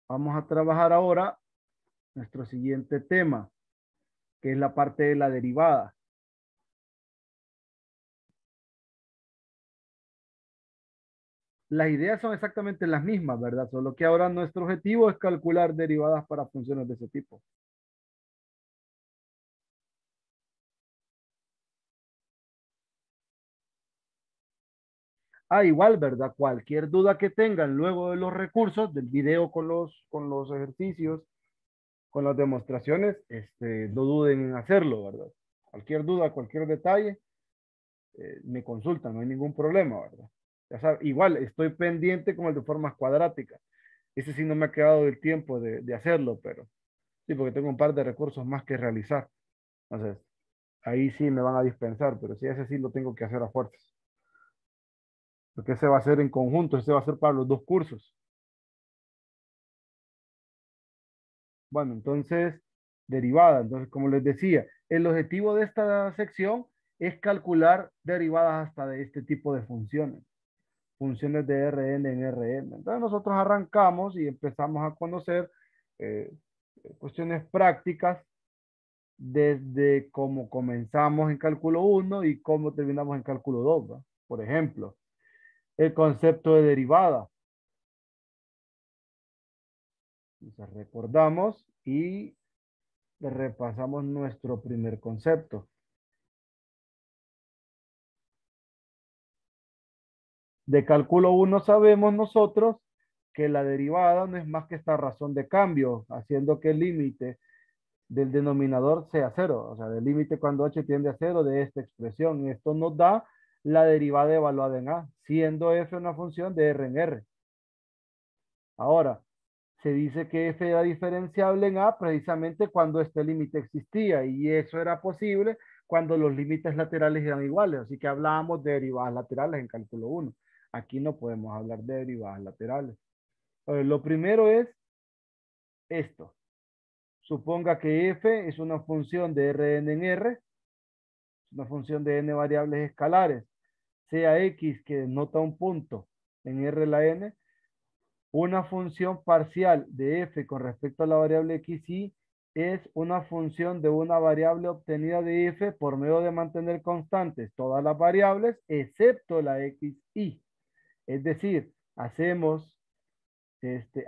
Vamos a trabajar ahora nuestro siguiente tema, que es la parte de la derivada. Las ideas son exactamente las mismas, ¿verdad? Solo que ahora nuestro objetivo es calcular derivadas para funciones de ese tipo. Ah, igual, ¿verdad? Cualquier duda que tengan luego de los recursos del video con los ejercicios, con las demostraciones, no duden en hacerlo, ¿verdad? Cualquier duda, cualquier detalle, me consultan, no hay ningún problema, ¿verdad? Ya saben, igual estoy pendiente con el de formas cuadráticas. Ese sí no me ha quedado el tiempo de hacerlo, pero sí, porque tengo un par de recursos más que realizar. Entonces, ahí sí me van a dispensar, pero sí, ese sí lo tengo que hacer a fuerzas. Porque ese va a ser en conjunto, ese va a ser para los dos cursos. Bueno, entonces, derivada. Entonces, como les decía, el objetivo de esta sección es calcular derivadas hasta de este tipo de funciones, funciones de Rn en Rn. Entonces, nosotros arrancamos y empezamos a conocer eh, cuestiones prácticas desde cómo comenzamos en cálculo uno y cómo terminamos en cálculo 2, ¿va? Por ejemplo, el concepto de derivada. Entonces, recordamos y repasamos nuestro primer concepto. De cálculo uno sabemos nosotros que la derivada no es más que esta razón de cambio, haciendo que el límite del denominador sea cero, o sea, del límite cuando h tiende a cero de esta expresión. Y esto nos da la derivada evaluada en a, siendo f una función de r en r. Ahora, se dice que f era diferenciable en a precisamente cuando este límite existía, y eso era posible cuando los límites laterales eran iguales, así que hablábamos de derivadas laterales en cálculo uno. Aquí no podemos hablar de derivadas laterales. Lo primero es esto. Suponga que f es una función de Rn en R, una función de n variables escalares, sea x que denota un punto en R la n, una función parcial de f con respecto a la variable xy es una función de una variable obtenida de f por medio de mantener constantes todas las variables excepto la xy. Es decir, hacemos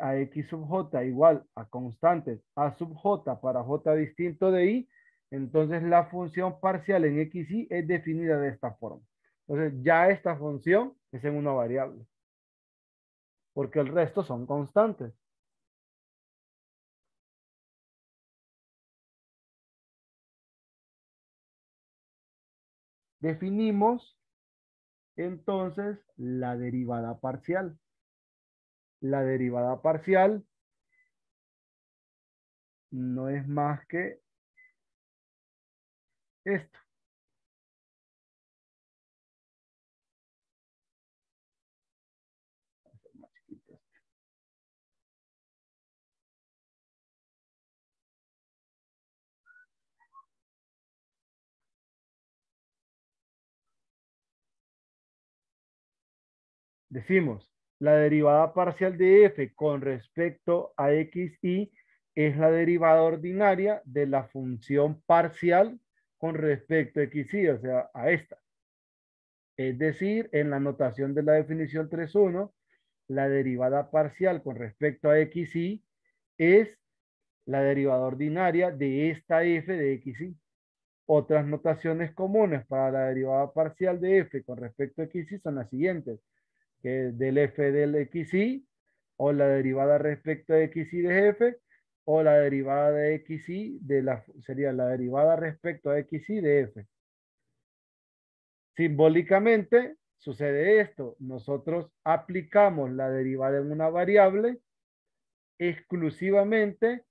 a x sub j igual a constantes a sub j para j distinto de y, entonces la función parcial en xy es definida de esta forma. Entonces ya esta función es en una variable, porque el resto son constantes. Definimos entonces la derivada parcial. La derivada parcial no es más que esto. Decimos, la derivada parcial de f con respecto a xy es la derivada ordinaria de la función parcial con respecto a xy, o sea, a esta. Es decir, en la notación de la definición 3.1, la derivada parcial con respecto a xy es la derivada ordinaria de esta f de xy. Otras notaciones comunes para la derivada parcial de f con respecto a xy son las siguientes, que es del f del xy, o la derivada respecto a xy de f, o la derivada de xy sería la derivada respecto a xy de f. Simbólicamente sucede esto, nosotros aplicamos la derivada en una variable exclusivamente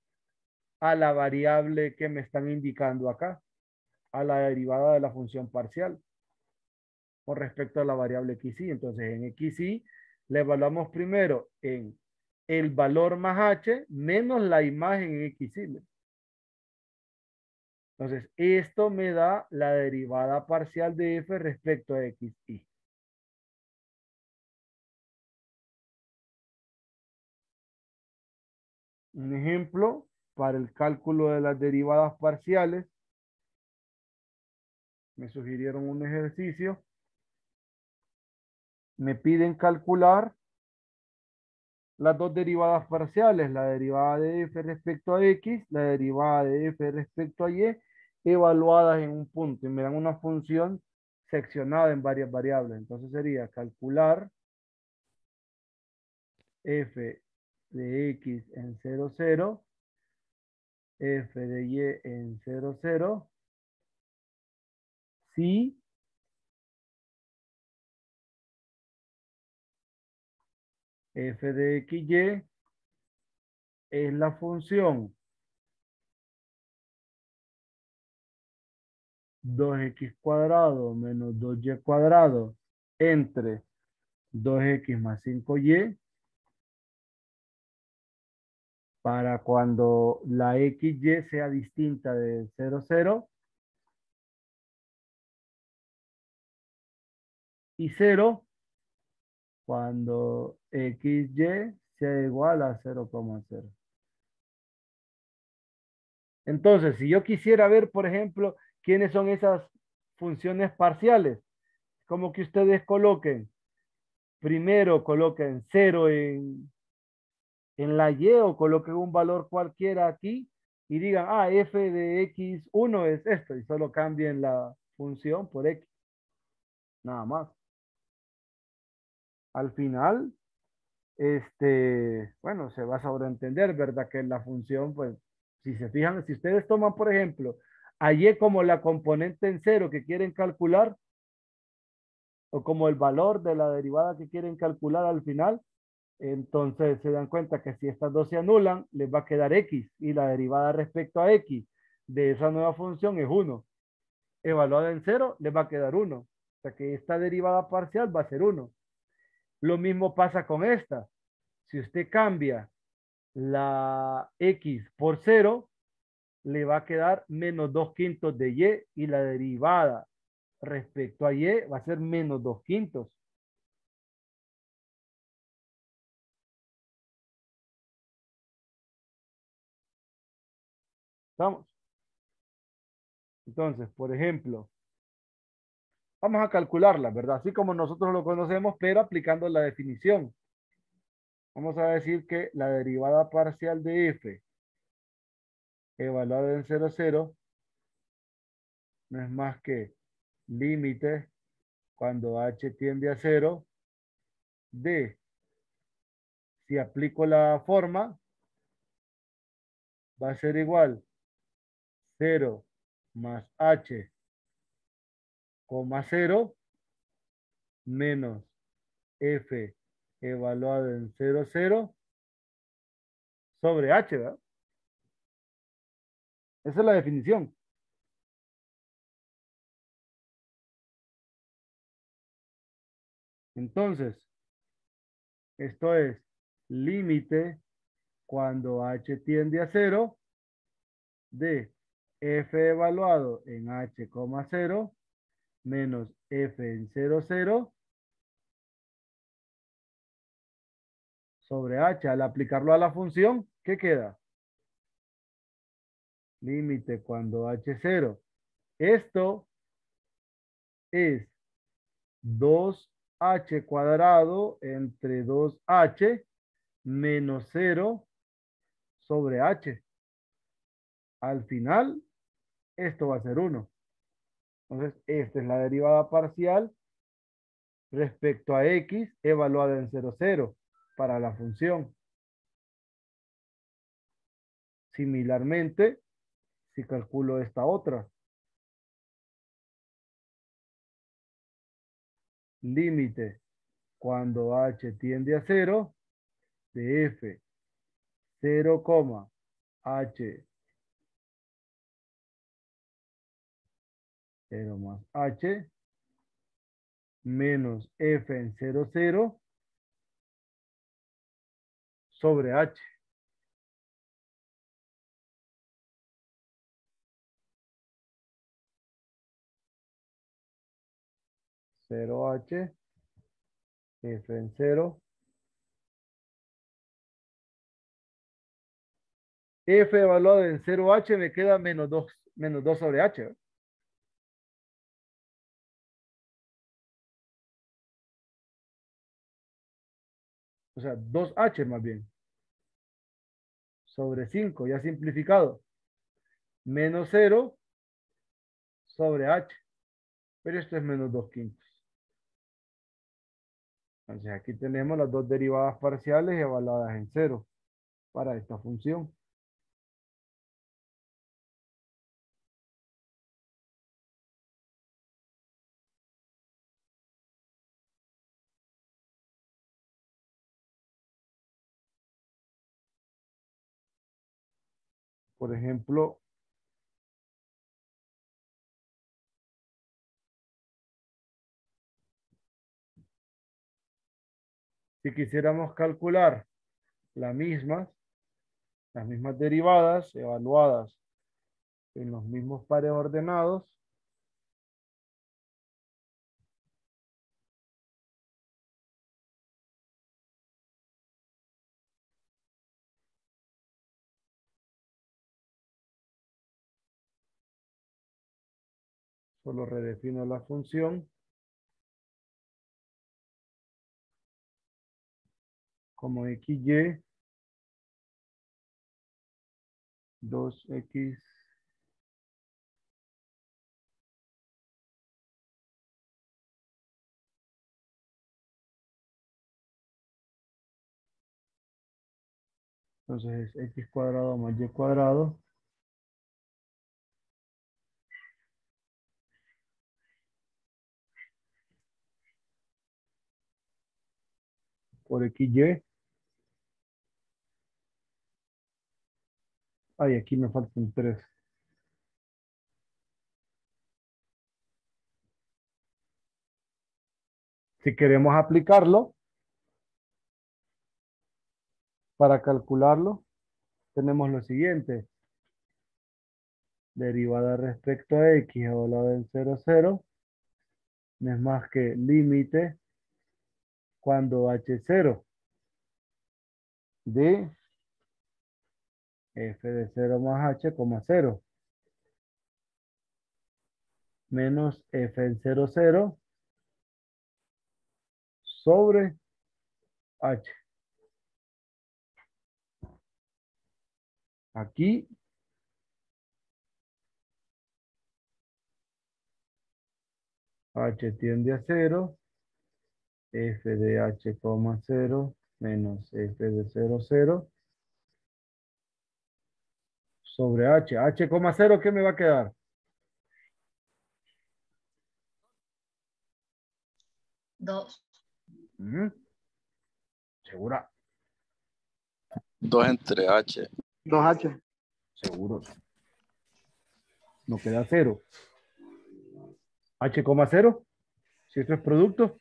a la variable que me están indicando acá, a la derivada de la función parcial con respecto a la variable xy. Entonces, en xy le evaluamos primero en el valor más h menos la imagen en xy. Entonces, esto me da la derivada parcial de f respecto a xy. Un ejemplo para el cálculo de las derivadas parciales. Me sugirieron un ejercicio. Me piden calcular las dos derivadas parciales, la derivada de f respecto a x, la derivada de f respecto a y, evaluadas en un punto. Y me dan una función seccionada en varias variables. Entonces sería calcular f de x en 0, 0, f de y en 0, 0, si f de xy es la función 2x cuadrado menos 2y cuadrado entre 2x más 5y para cuando la xy sea distinta de 0, 0 y 0 cuando xy sea igual a 0,0. Entonces, si yo quisiera ver, por ejemplo, quiénes son esas funciones parciales, como que ustedes coloquen, primero coloquen 0 en la y o coloquen un valor cualquiera aquí y digan, ah, f de x1 es esto y solo cambien la función por x, nada más. Al final, bueno, se va a sobreentender, ¿verdad? Que la función, pues, si se fijan, si ustedes toman, por ejemplo, a y como la componente en cero que quieren calcular, o como el valor de la derivada que quieren calcular al final, entonces se dan cuenta que si estas dos se anulan, les va a quedar x y la derivada respecto a x de esa nueva función es 1. Evaluada en cero, les va a quedar 1. O sea que esta derivada parcial va a ser 1. Lo mismo pasa con esta. Si usted cambia la x por cero, le va a quedar menos 2 quintos de y la derivada respecto a y va a ser menos 2 quintos. ¿Estamos? Entonces, por ejemplo, vamos a calcularla, ¿verdad? Así como nosotros lo conocemos, pero aplicando la definición. Vamos a decir que la derivada parcial de f evaluada en 0, 0 no es más que límite cuando h tiende a 0 de, si aplico la forma, va a ser igual 0 más h, coma 0 menos f evaluado en 0, 0 sobre h, ¿verdad? Esa es la definición. Entonces, esto es límite cuando h tiende a 0 de f evaluado en h, 0 menos f en 0, 0 sobre h. Al aplicarlo a la función, ¿qué queda? Límite cuando h 0. Esto es 2h cuadrado entre 2h menos 0 sobre h. Al final, esto va a ser 1. Entonces, esta es la derivada parcial respecto a x evaluada en 0, 0 para la función. Similarmente, si calculo esta otra, límite cuando h tiende a 0 de f 0, h 0 más h menos f en 0, 0 sobre h. 0h, f en 0 F evaluado en 0h me queda menos 2 sobre h. ¿Ve? O sea, 2h más bien. Sobre 5, ya simplificado. Menos 0 sobre h. Pero esto es menos 2 quintos. Entonces aquí tenemos las dos derivadas parciales evaluadas en 0 para esta función. Por ejemplo, si quisiéramos calcular las mismas derivadas evaluadas en los mismos pares ordenados, solo redefino la función como xy 2x entonces es x cuadrado más y cuadrado por xy. Ay, aquí me faltan 3. Si queremos aplicarlo para calcularlo, tenemos lo siguiente. Derivada respecto a x evaluada en 0, 0 no es más que límite cuando h es 0 de f de 0 más h, 0 menos f en 0, 0 sobre h. Aquí h tiende a 0, f de h, 0 menos f de 0, 0 sobre h. h, 0, ¿qué me va a quedar? 2. Ujú. ¿Segura? 2 entre h. 2H. Seguro. No queda 0. h, 0. Si esto es producto.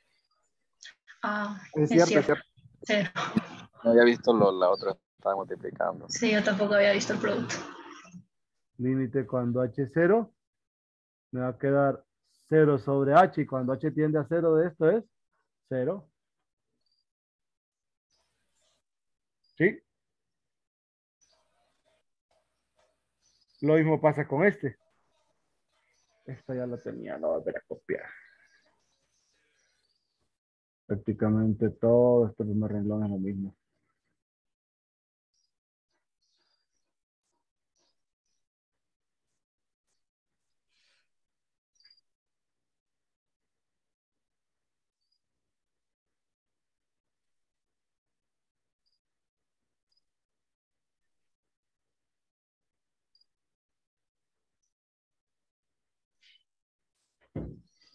Ah, Es es cierto, es cierto. cierto. 0. No había visto la otra, estaba multiplicando. Sí, yo tampoco había visto el producto. Límite cuando h es 0. Me va a quedar 0 sobre h. Y cuando h tiende a 0 de esto es 0. ¿Sí? Lo mismo pasa con este. Esta ya la tenía, no voy a volver a copiar. Prácticamente todo este primer renglón es lo mismo.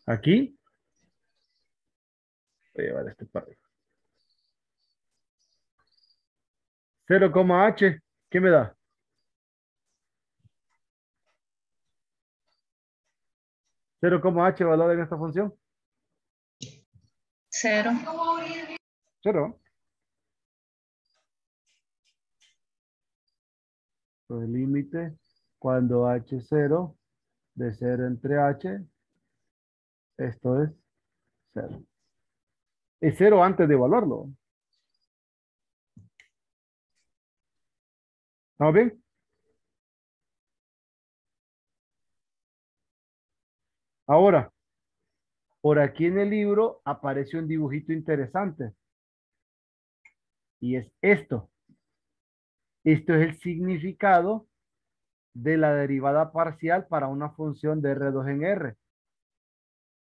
Aquí voy a llevar este par. 0, h, ¿qué me da? 0, h valor en esta función. 0. 0. El límite cuando h es 0 de 0 entre h, esto es 0. Es 0 antes de evaluarlo. ¿Estamos bien? Ahora, por aquí en el libro aparece un dibujito interesante y es esto. Esto es el significado de la derivada parcial para una función de R2 en R.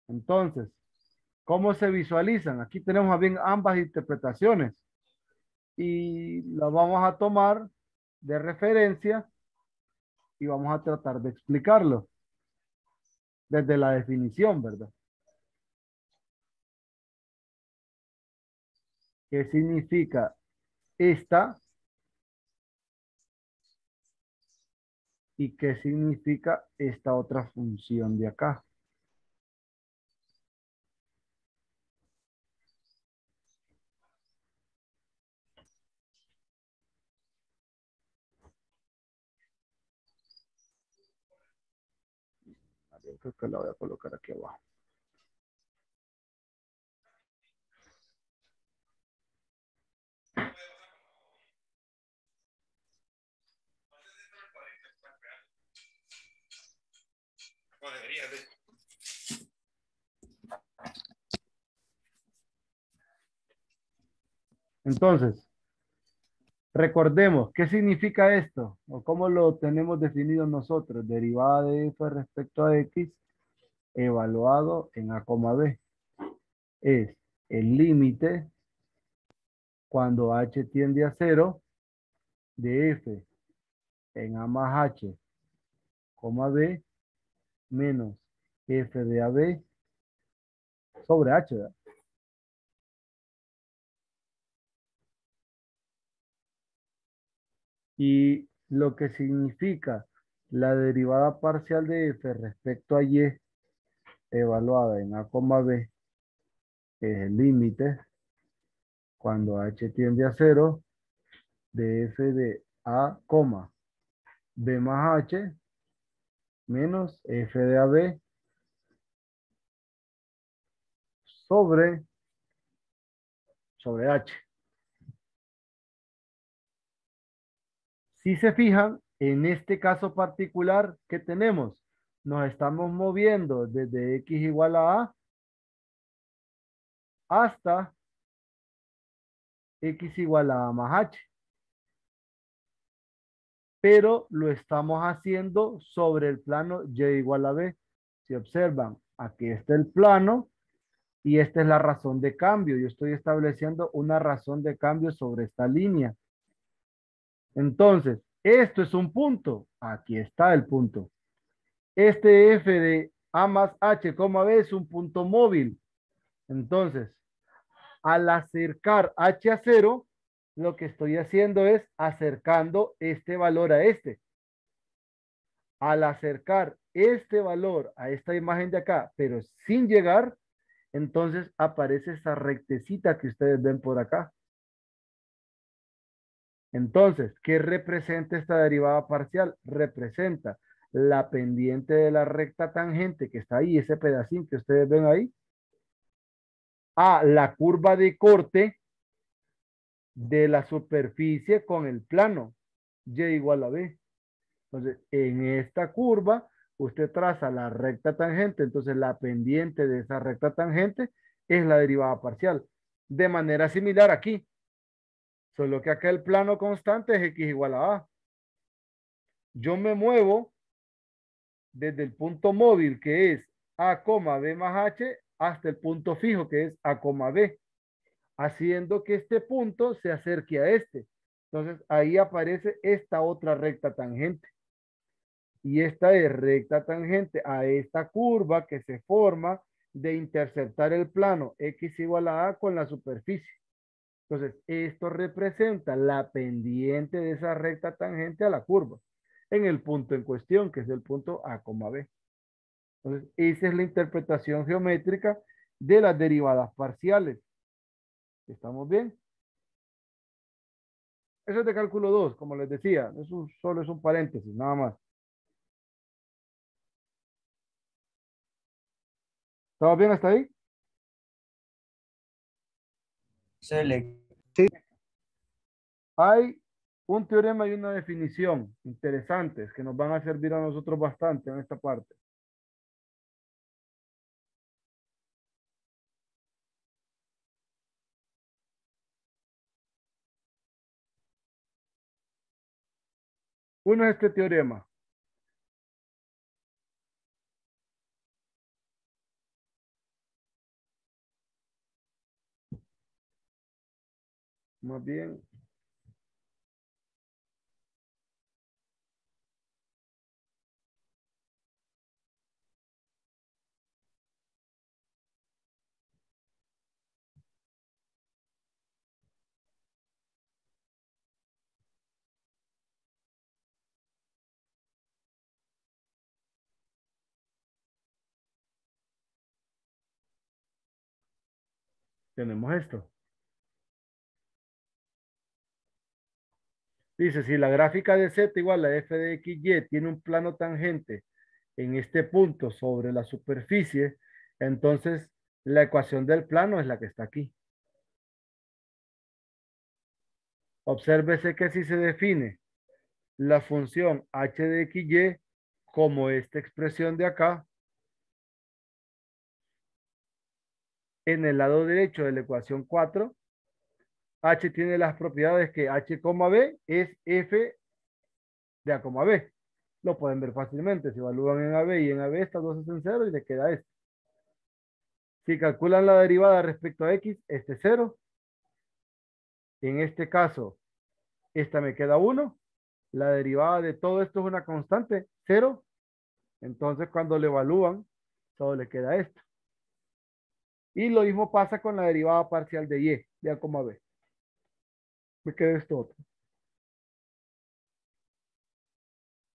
Entonces, ¿cómo se visualizan? Aquí tenemos más bien ambas interpretaciones y las vamos a tomar de referencia y vamos a tratar de explicarlo desde la definición, ¿verdad? ¿Qué significa esta y qué significa esta otra función de acá? A ver, creo que la voy a colocar aquí abajo. Entonces, recordemos, ¿qué significa esto? ¿O cómo lo tenemos definido nosotros? Derivada de f respecto a x evaluado en a, b. Es el límite cuando h tiende a 0 de f en a más h, b menos f de ab sobre h, ¿verdad? Y lo que significa la derivada parcial de f respecto a y evaluada en a, b es el límite cuando h tiende a 0 de f de a, b más h menos f de ab sobre, h. Si se fijan, en este caso particular, ¿qué tenemos? Nos estamos moviendo desde x igual a hasta x igual a más h. Pero lo estamos haciendo sobre el plano y igual a b. Si observan, aquí está el plano y esta es la razón de cambio. Yo estoy estableciendo una razón de cambio sobre esta línea. Entonces, esto es un punto. Aquí está el punto. Este f de a más h, b es un punto móvil. Entonces, al acercar h a 0, lo que estoy haciendo es acercando este valor a este. Al acercar este valor a esta imagen de acá, pero sin llegar, entonces aparece esa rectecita que ustedes ven por acá. Entonces, ¿qué representa esta derivada parcial? Representa la pendiente de la recta tangente que está ahí, ese pedacín que ustedes ven ahí, a la curva de corte de la superficie con el plano, y igual a b. Entonces, en esta curva, usted traza la recta tangente, entonces la pendiente de esa recta tangente es la derivada parcial. De manera similar aquí, solo que acá el plano constante es x igual a a. Yo me muevo desde el punto móvil que es a, b más h hasta el punto fijo que es a, b, haciendo que este punto se acerque a este. Entonces ahí aparece esta otra recta tangente. Y esta es recta tangente a esta curva que se forma de interceptar el plano x igual a con la superficie. Entonces, esto representa la pendiente de esa recta tangente a la curva en el punto en cuestión, que es el punto a, b. Entonces, esa es la interpretación geométrica de las derivadas parciales. ¿Estamos bien? Eso es de cálculo 2, como les decía. Eso solo es un paréntesis, nada más. ¿Estamos bien hasta ahí? Hay un teorema y una definición interesantes que nos van a servir a nosotros bastante en esta parte. Uno es este teorema. Más bien, tenemos esto. Dice, si la gráfica de z igual a f de x, y tiene un plano tangente en este punto sobre la superficie, entonces la ecuación del plano es la que está aquí. Obsérvese que si se define la función h de x, y como esta expresión de acá, en el lado derecho de la ecuación 4, h tiene las propiedades que h, b es f de a, b. Lo pueden ver fácilmente. Si evalúan en AB y en AB, estas dos hacen cero y le queda esto. Si calculan la derivada respecto a X, este es 0. En este caso, esta me queda 1. La derivada de todo esto es una constante, 0. Entonces, cuando le evalúan, solo le queda esto. Y lo mismo pasa con la derivada parcial de Y, de A, B. Me queda esto otro.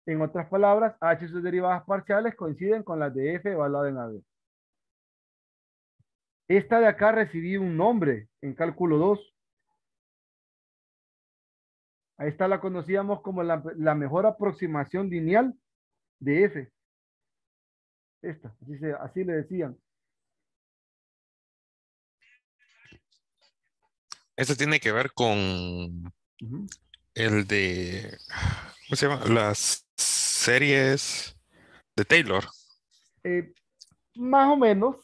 En otras palabras, H y sus derivadas parciales coinciden con las de F evaluada en AB. Esta de acá recibí un nombre en cálculo 2. A esta la conocíamos como la mejor aproximación lineal de F. Esta, así le decían. Esto tiene que ver con Ujú. el de, ¿cómo se llama? Las series de Taylor. Eh, Más o menos,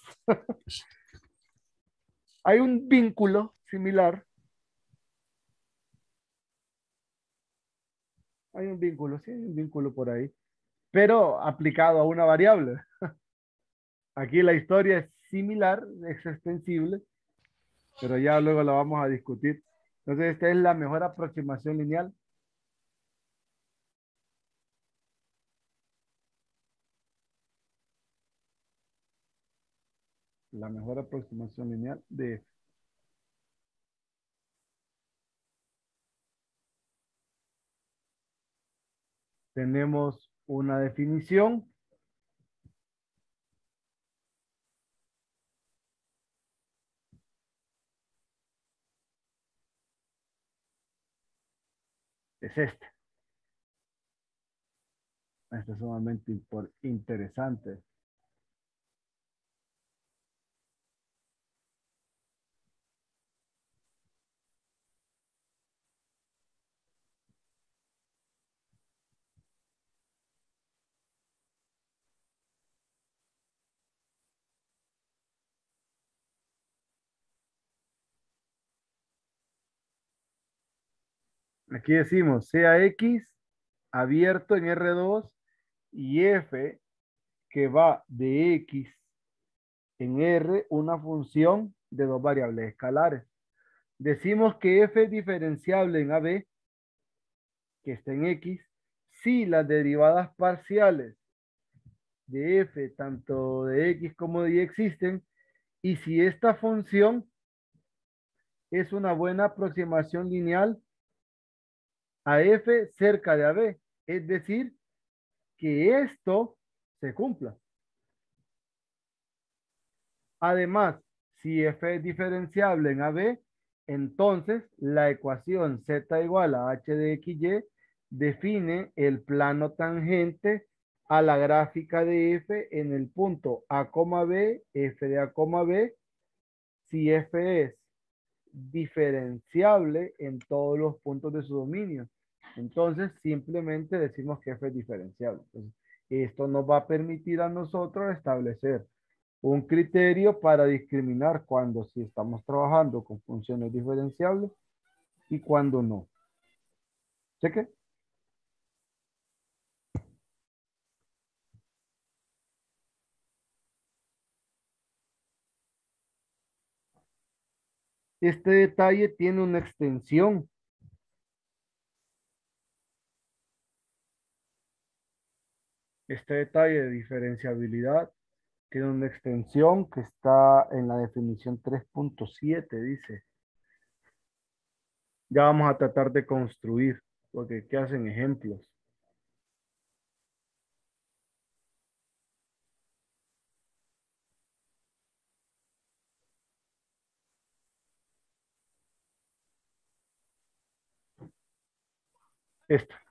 hay un vínculo similar. Hay un vínculo, sí, hay un vínculo por ahí. Pero aplicado a una variable. Aquí la historia es similar, es extensible, pero ya luego la vamos a discutir. Entonces, esta es la mejor aproximación lineal. La mejor aproximación lineal de F. Tenemos una definición. Es esta. Esta es sumamente interesante. Aquí decimos sea X abierto en R2 y F que va de X en R una función de dos variables escalares. Decimos que F es diferenciable en AB, que está en X, si las derivadas parciales de F, tanto de X como de Y existen, y si esta función es una buena aproximación lineal a F cerca de AB, es decir, que esto se cumpla. Además, si f es diferenciable en AB, entonces la ecuación z igual a h de xy define el plano tangente a la gráfica de f en el punto a, b, f de a, b, si f es diferenciable en todos los puntos de su dominio. Entonces, simplemente decimos que f es diferenciable. Entonces, esto nos va a permitir a nosotros establecer un criterio para discriminar cuando sí estamos trabajando con funciones diferenciables y cuando no. ¿Cheque? Este detalle tiene una extensión. Este detalle de diferenciabilidad tiene una extensión que está en la definición 3.7, dice. Ya vamos a tratar de construir, porque aquí hacen ejemplos. Esta.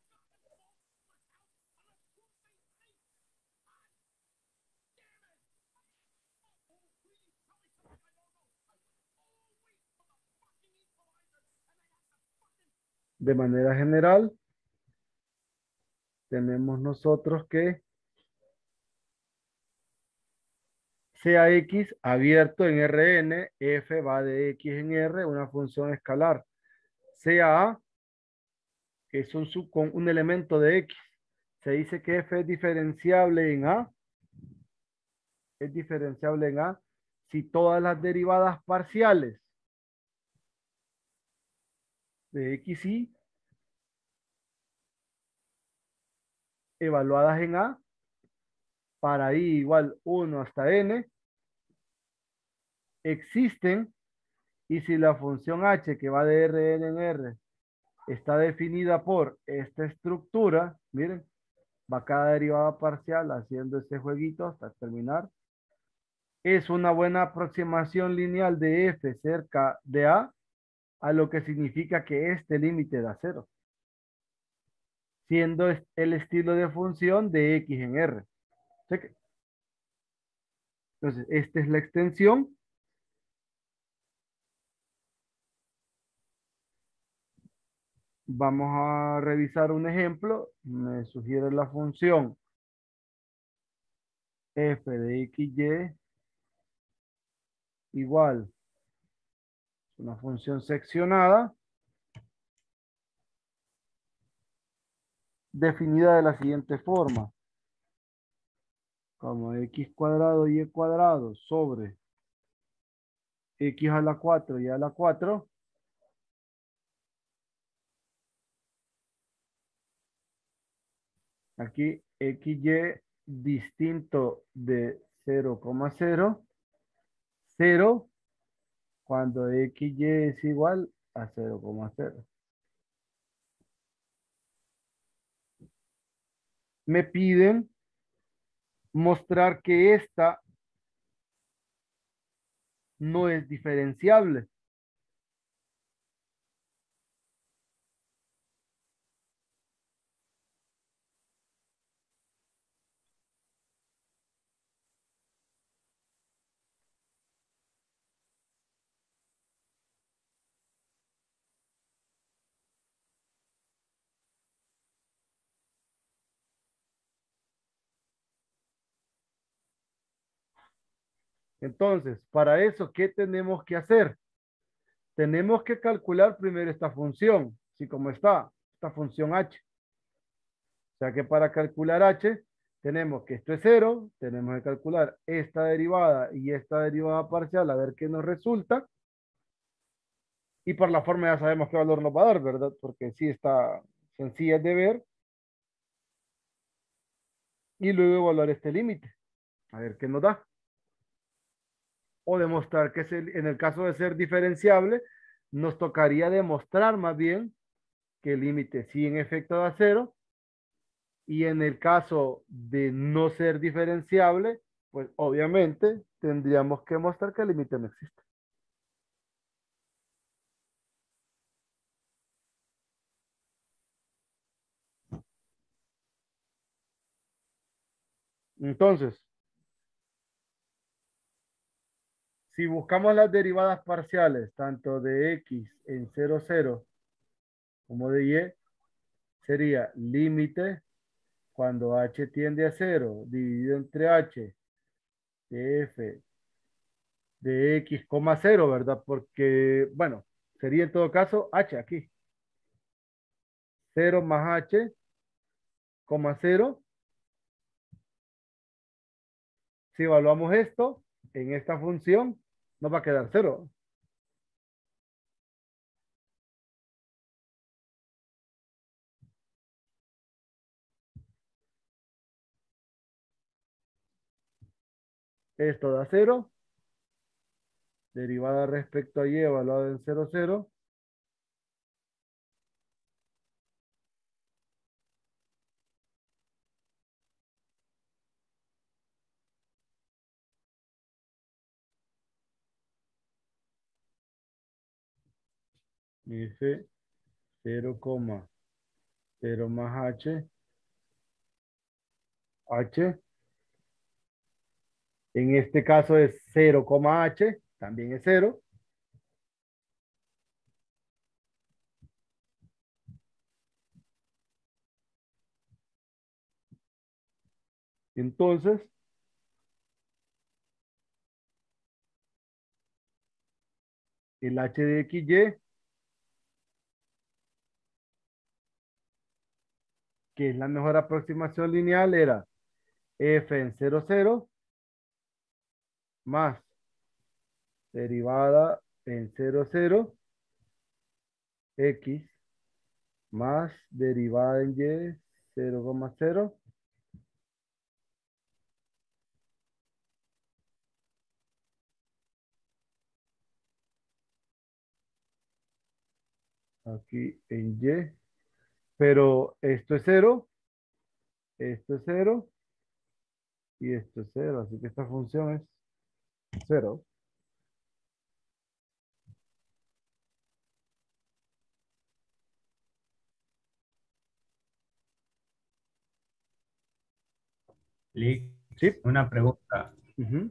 De manera general, tenemos nosotros que sea X abierto en Rn, f va de X en R, una función escalar. Sea A, que es con un elemento de X. Se dice que f es diferenciable en A. Es diferenciable en A si todas las derivadas parciales de X y evaluadas en A para I igual 1 hasta N existen, y si la función H que va de Rn en R está definida por esta estructura, miren, va cada derivada parcial haciendo ese jueguito hasta terminar. Es una buena aproximación lineal de f cerca de a lo que significa que este límite da cero, siendo el estilo de función de x en R. Entonces, esta es la extensión. Vamos a revisar un ejemplo. Me sugiere la función f de xy igual una función seccionada definida de la siguiente forma, como x cuadrado y cuadrado sobre x a la 4 y a la 4, aquí xy distinto de 0,0, 0 cuando xy es igual a 0,0. Me piden mostrar que esta no es diferenciable. Entonces, para eso, ¿qué tenemos que hacer? Tenemos que calcular primero esta función, así como está, esta función h. O sea que para calcular h, tenemos que esto es 0, tenemos que calcular esta derivada y esta derivada parcial, a ver qué nos resulta. Y por la forma ya sabemos qué valor nos va a dar, ¿verdad? Porque sí está sencilla de ver. Y luego evaluar este límite, a ver qué nos da. O demostrar que en el caso de ser diferenciable, nos tocaría demostrar más bien que el límite sí en efecto da cero, y en el caso de no ser diferenciable, pues obviamente tendríamos que mostrar que el límite no existe. Entonces, si buscamos las derivadas parciales, tanto de x en 0, 0, como de y, sería límite cuando h tiende a 0, dividido entre h de f de x, 0, ¿verdad? Porque, bueno, sería en todo caso h aquí. 0 más h, 0. Si evaluamos esto en esta función, nos va a quedar 0. Esto da 0. Derivada respecto a y evaluada en 0, 0. F 0,0 más H. H. En este caso es 0, H. También es 0. Entonces, el H de XY, que es la mejor aproximación lineal, era F en 0, 0 más derivada en 0, 0 X más derivada en Y 0,0. Aquí en Y. Pero esto es 0, esto es 0 y esto es 0. Así que esta función es 0. Lick, Sí. una pregunta. Ujú.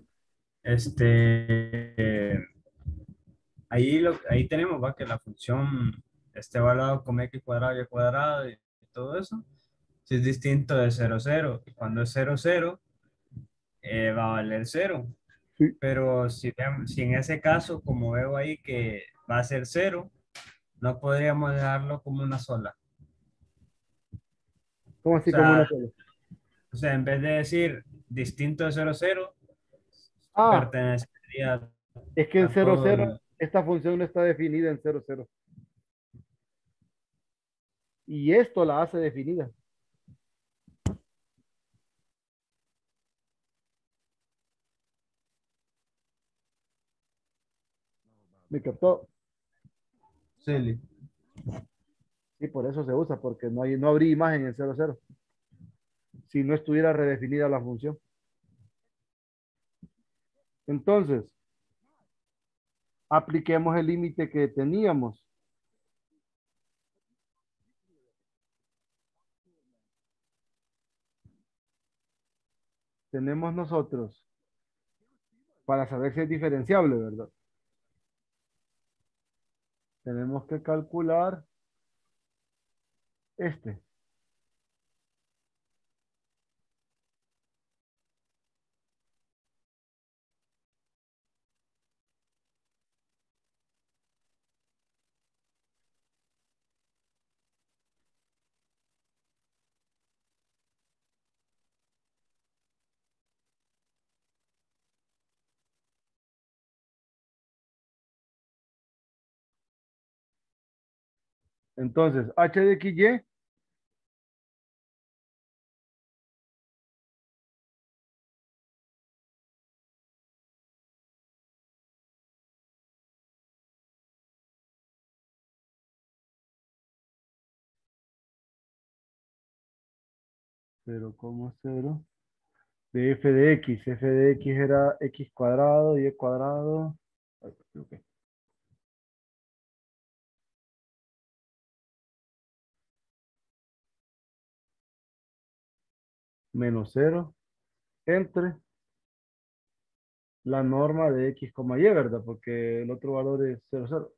Ahí tenemos, va, que la función esté evaluada como x cuadrado y cuadrado y todo eso. Si es distinto de 0 0. Y cuando es 0 0, va a valer 0. Sí. Pero si en ese caso, como veo ahí que va a ser 0, no podríamos dejarlo como una sola. ¿Cómo O así como una sea, sola? en vez de decir distinto de 0 0, Ah, pertenecería es que en a 0, todo 0 el... esta función no está definida en 0, 0. Y esto la hace definida. ¿Me captó? Sí, Lick. Y por eso se usa, porque no habría imagen en 0, 0. Si no estuviera redefinida la función. Entonces, apliquemos el límite que teníamos. Tenemos nosotros, para saber si es diferenciable, ¿verdad? Tenemos que calcular este. Entonces, h de xy, cero coma cero de f de x. F de x era x cuadrado, y cuadrado. Ay, me equivoqué. Menos 0 entre la norma de x, y, ¿verdad? Porque el otro valor es 0, 0.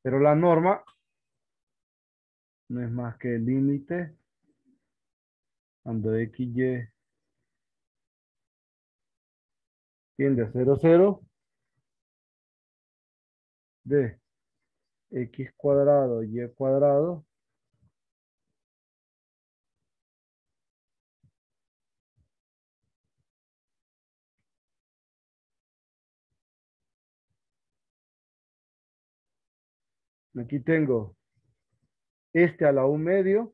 Pero la norma no es más que el límite cuando xy tiende a 0, 0 de x cuadrado, y cuadrado, aquí tengo este a la 1 medio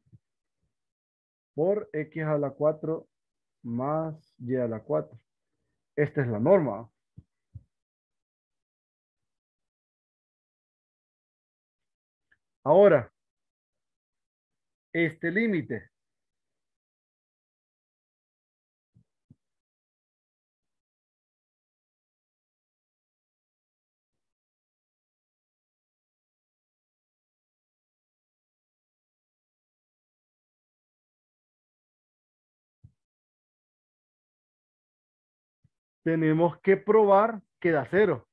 por x a la 4 más y a la 4. Esta es la norma. Ahora, este límite. Tenemos que probar que da cero.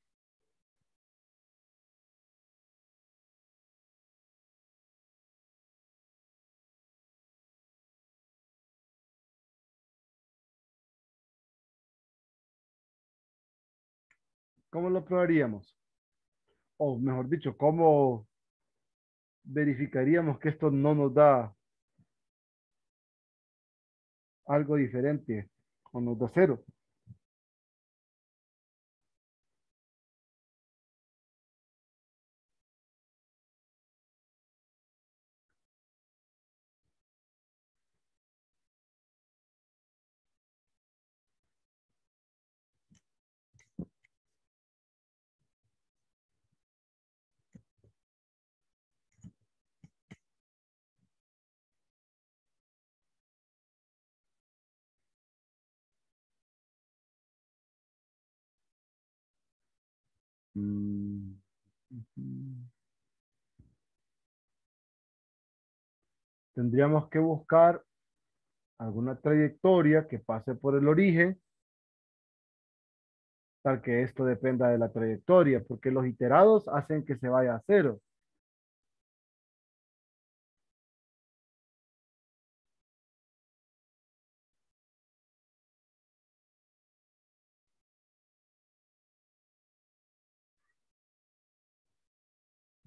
¿Cómo lo probaríamos? O mejor dicho, ¿cómo verificaríamos que esto no nos da algo diferente o nos da cero? Mm, ujú. Tendríamos que buscar alguna trayectoria que pase por el origen, tal que esto dependa de la trayectoria, porque los iterados hacen que se vaya a cero.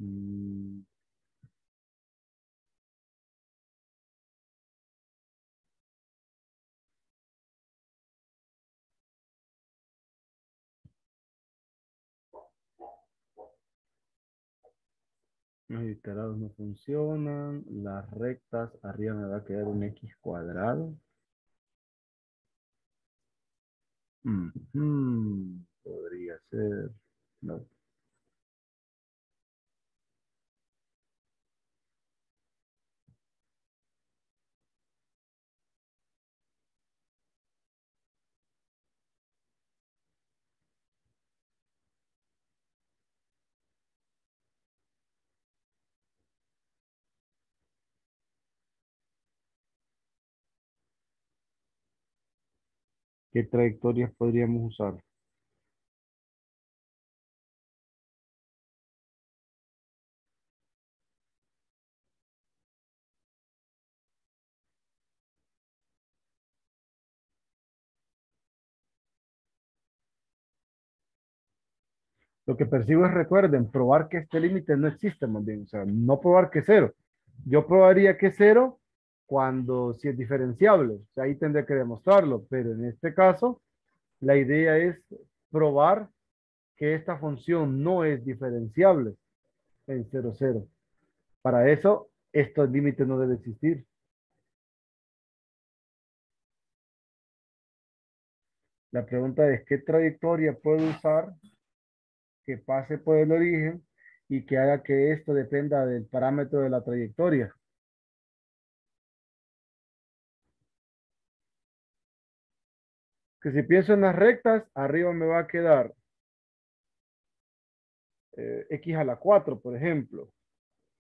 Mm, los iterados no funcionan, las rectas, arriba me va a quedar un x cuadrado. Podría ser. No. ¿Qué trayectorias podríamos usar? Lo que persigo es, recuerden, probar que este límite no existe, más bien. O sea, no probar que es cero. Yo probaría que es cero cuando si es diferenciable. O sea, ahí tendré que demostrarlo. Pero en este caso, la idea es probar que esta función no es diferenciable en cero cero. Para eso, estos límites no deben existir. La pregunta es, ¿qué trayectoria puedo usar que pase por el origen y que haga que esto dependa del parámetro de la trayectoria? Que si pienso en las rectas, arriba me va a quedar x a la 4, por ejemplo.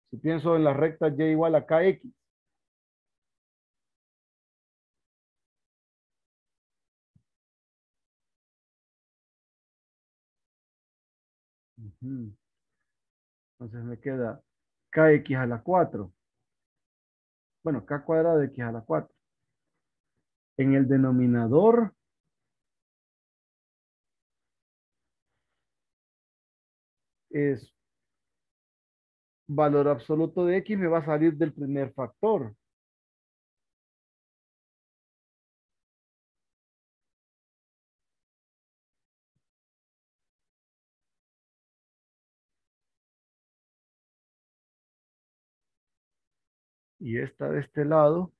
Si pienso en las rectas y igual a kx. Ujú. Entonces me queda kx a la 4. Bueno, k cuadrado de x a la 4. En el denominador es valor absoluto de x, me va a salir del primer factor. Y esta de este lado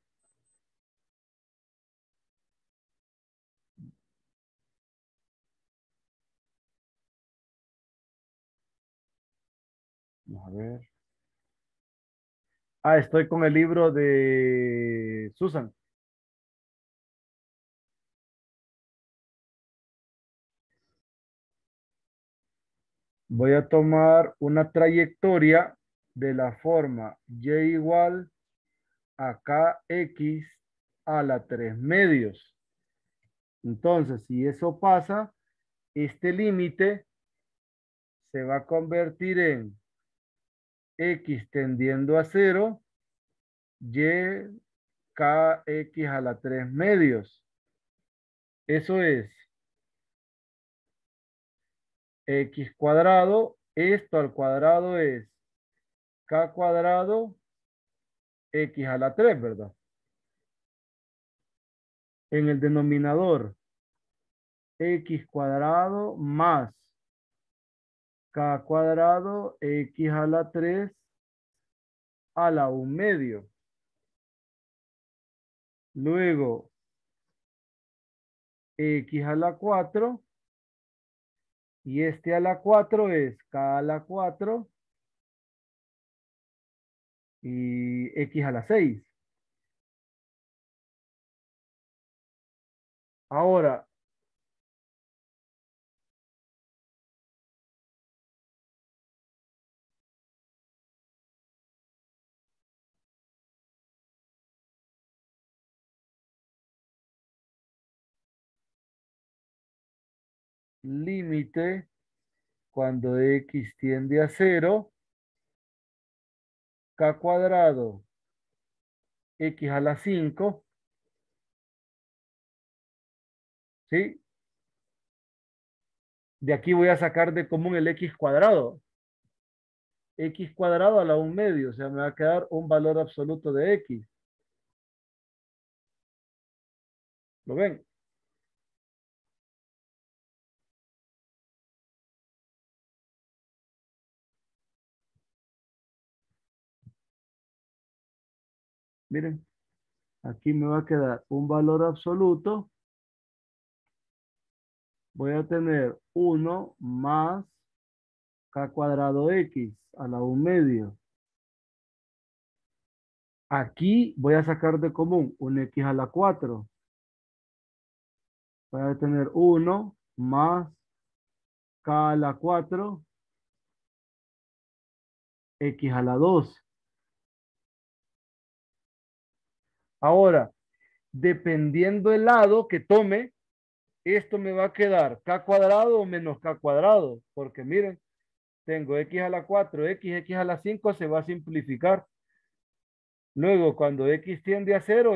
Vamos a ver. Ah, estoy con el libro de Susan. Voy a tomar una trayectoria de la forma y igual a kx a la 3 medios. Entonces, si eso pasa, este límite se va a convertir en x tendiendo a 0, y kx a la 3 medios. Eso es x cuadrado. Esto al cuadrado es k cuadrado x a la 3, ¿verdad? En el denominador, x cuadrado más k cuadrado x a la 3 a la 1 medio. Luego, x a la 4 y este a la 4 es k a la 4 y x a la 6. Ahora, límite cuando x tiende a 0, k cuadrado x a la 5, ¿sí? De aquí voy a sacar de común el x cuadrado. X cuadrado a la 1 medio, o sea, me va a quedar un valor absoluto de x. ¿Lo ven? Miren, aquí me va a quedar un valor absoluto. Voy a tener 1 más k cuadrado x a la 1 medio. Aquí voy a sacar de común un x a la 4. Voy a tener 1 más k a la 4 x a la 2. Ahora, dependiendo el lado que tome, esto me va a quedar k cuadrado o menos k cuadrado. Porque miren, tengo x a la 4, x a la 5 se va a simplificar. Luego, cuando x tiende a 0,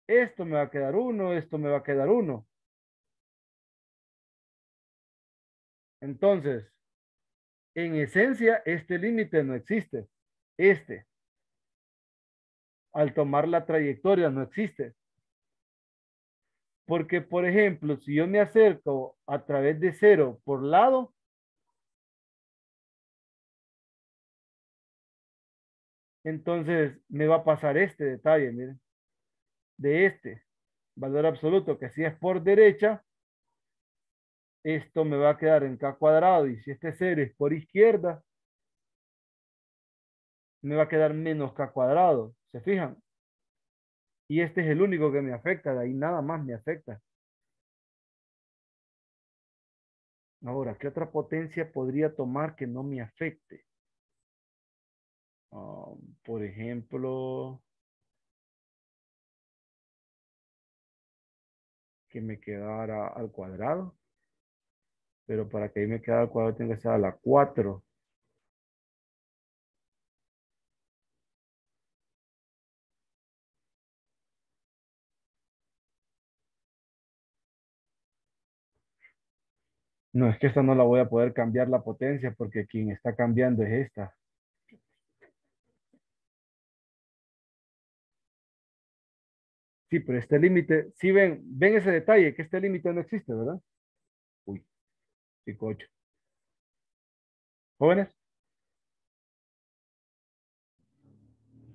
esto me va a quedar 1, esto me va a quedar 1. Entonces, en esencia, este límite no existe. Este, al tomar la trayectoria, no existe. Porque, por ejemplo, si yo me acerco a través de 0 por lado, entonces me va a pasar este detalle, miren, de este valor absoluto, que si es por derecha, esto me va a quedar en k cuadrado, y si este 0 es por izquierda, me va a quedar menos k cuadrado. ¿Se fijan? Y este es el único que me afecta, de ahí nada más me afecta. Ahora, ¿qué otra potencia podría tomar que no me afecte? Por ejemplo, que me quedara al cuadrado. Pero para que ahí me quedara al cuadrado tiene que ser a la 4. No, es que esta no la voy a poder cambiar la potencia porque quien está cambiando es esta. Sí, pero este límite, sí ven ese detalle, que este límite no existe, ¿verdad? Uy, chico 8. Jóvenes,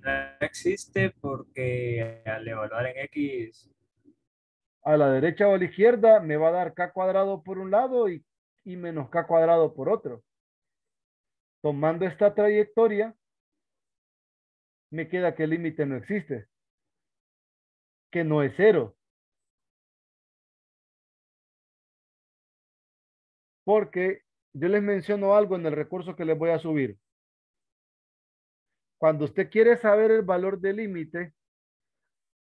No existe porque al evaluar en X, a la derecha o a la izquierda me va a dar k cuadrado por un lado y menos k cuadrado por otro. Tomando esta trayectoria, me queda que el límite no existe, que no es cero. Porque yo les menciono algo en el recurso que les voy a subir. Cuando usted quiere saber el valor del límite,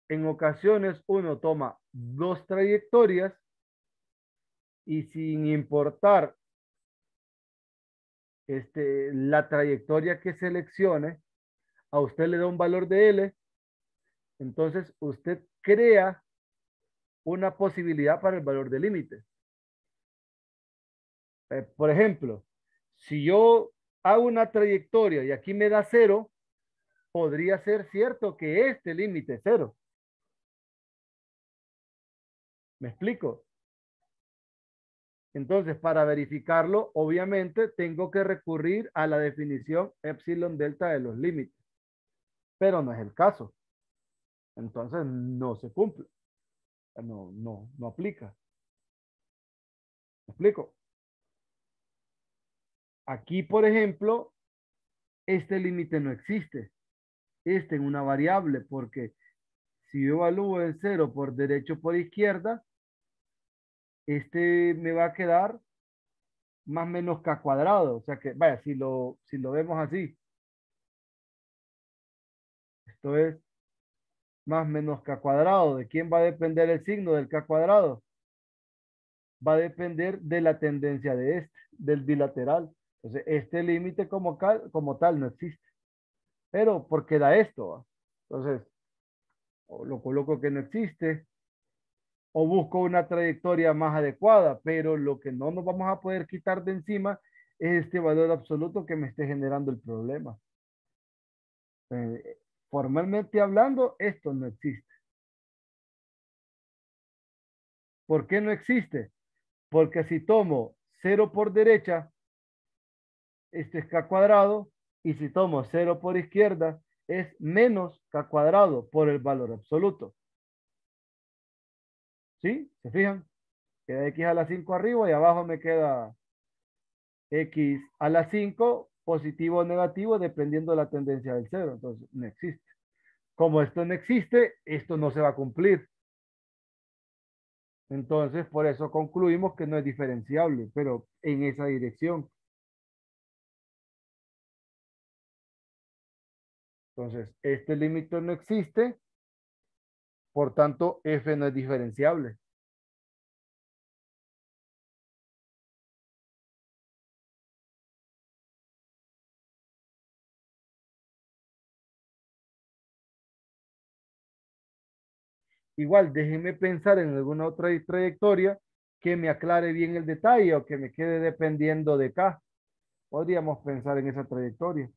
en ocasiones uno toma dos trayectorias y sin importar la trayectoria que seleccione, a usted le da un valor de L, entonces usted crea una posibilidad para el valor del límite. Por ejemplo, si yo hago una trayectoria y aquí me da cero, podría ser cierto que este límite es cero. ¿Me explico? Entonces, para verificarlo, obviamente tengo que recurrir a la definición epsilon delta de los límites, pero no es el caso. Entonces, no se cumple. No aplica. ¿Me explico? Aquí, por ejemplo, este límite no existe. Este en una variable, porque si yo evalúo en cero por derecho por izquierda, este me va a quedar más menos k cuadrado. O sea que, vaya, si lo vemos así, esto es más menos k cuadrado. ¿De quién va a depender el signo del k cuadrado? Va a depender de la tendencia de del bilateral. Entonces, este límite como tal no existe. Pero, ¿por qué da esto? ¿Va? Entonces, o lo coloco que no existe, o busco una trayectoria más adecuada, pero lo que no nos vamos a poder quitar de encima es este valor absoluto que me esté generando el problema. Formalmente hablando, esto no existe. ¿Por qué no existe? Porque si tomo 0 por derecha, este es k cuadrado, y si tomo 0 por izquierda, es menos k cuadrado por el valor absoluto. ¿Sí? ¿Se fijan? Queda x a la 5 arriba y abajo me queda x a la 5 positivo o negativo dependiendo de la tendencia del cero. Entonces, no existe. Como esto no existe, esto no se va a cumplir. Entonces, por eso concluimos que no es diferenciable, pero en esa dirección. Entonces, este límite no existe, por tanto, f no es diferenciable. Igual, déjenme pensar en alguna otra trayectoria que me aclare bien el detalle o que me quede dependiendo de K. Podríamos pensar en esa trayectoria.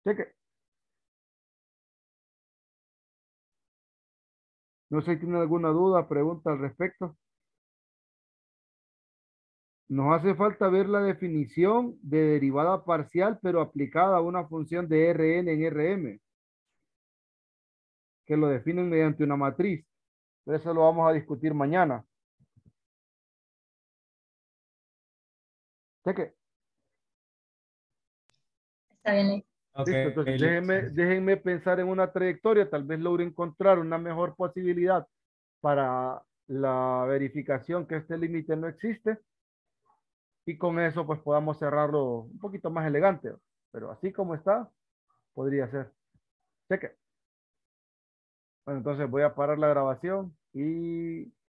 Cheque. No sé si tienen alguna duda, pregunta al respecto. Nos hace falta ver la definición de derivada parcial, pero aplicada a una función de Rn en Rm, que lo definen mediante una matriz. Pero eso lo vamos a discutir mañana. Cheque. Está bien, Ley. Ok, Listo, entonces listo. déjenme pensar en una trayectoria, tal vez logre encontrar una mejor posibilidad para la verificación que este límite no existe y con eso pues podamos cerrarlo un poquito más elegante, pero así como está, podría ser. Cheque. Bueno, entonces voy a parar la grabación y